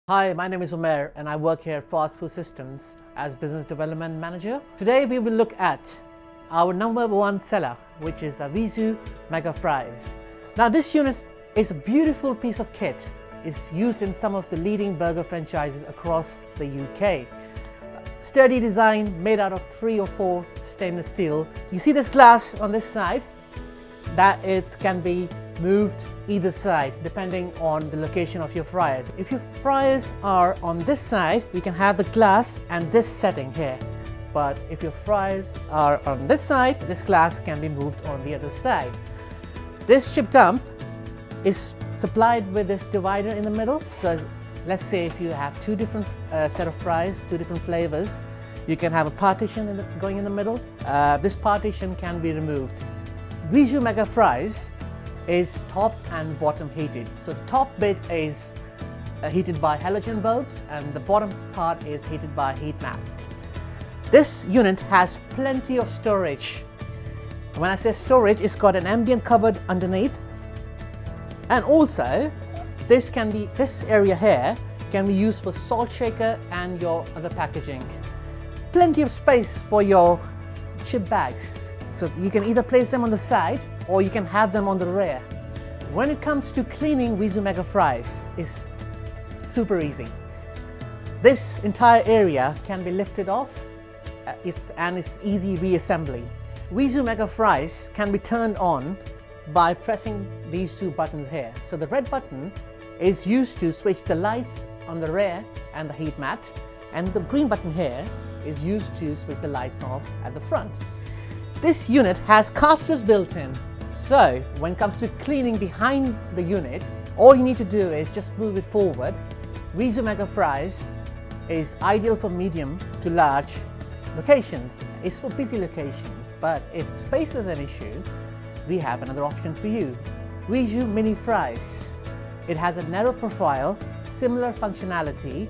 Hi, my name is Umair and I work here at Fast Food Systems as Business Development Manager. Today we will look at our number one seller, which is a Vizu Mega Fries. Now this unit is a beautiful piece of kit. It's used in some of the leading burger franchises across the UK. Sturdy design made out of 3 or 4 stainless steel. You see this glass on this side? That it can be moved either side depending on the location of your fryers. If your fryers are on this side, you can have the glass and this setting here. But if your fryers are on this side, this glass can be moved on the other side. This chip dump is supplied with this divider in the middle. So let's say if you have 2 different set of fries, 2 different flavors, you can have a partition going in the middle. This partition can be removed. Vizu Mega Fries is top and bottom heated. So the top bit is heated by halogen bulbs and the bottom part is heated by heat mat. This unit has plenty of storage. When I say storage, it's got an ambient cupboard underneath, and also this area here can be used for salt shaker and your other packaging. Plenty of space for your chip bags. So you can either place them on the side or you can have them on the rear. When it comes to cleaning Vizu Mega Fries, it's super easy. This entire area can be lifted off and it's easy reassembly. Vizu Mega Fries can be turned on by pressing these 2 buttons here. So the red button is used to switch the lights on the rear and the heat mat, and the green button here is used to switch the lights off at the front. This unit has casters built in, so when it comes to cleaning behind the unit, all you need to do is just move it forward. Vizu Mega Fries is ideal for medium to large locations. It's for busy locations, but if space is an issue, we have another option for you. Vizu Mini Fries. It has a narrow profile, similar functionality,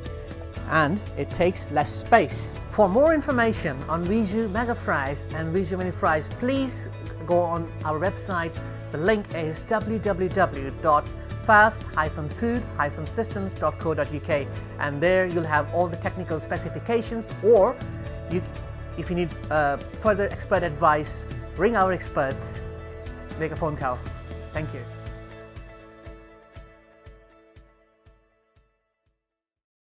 and it takes less space. For more information on Vizu Mega Fries and Vizu Mini Fries, please go on our website. The link is www.fast-food-systems.co.uk, and there you'll have all the technical specifications, or if you need further expert advice, ring our experts, make a phone call. Thank you.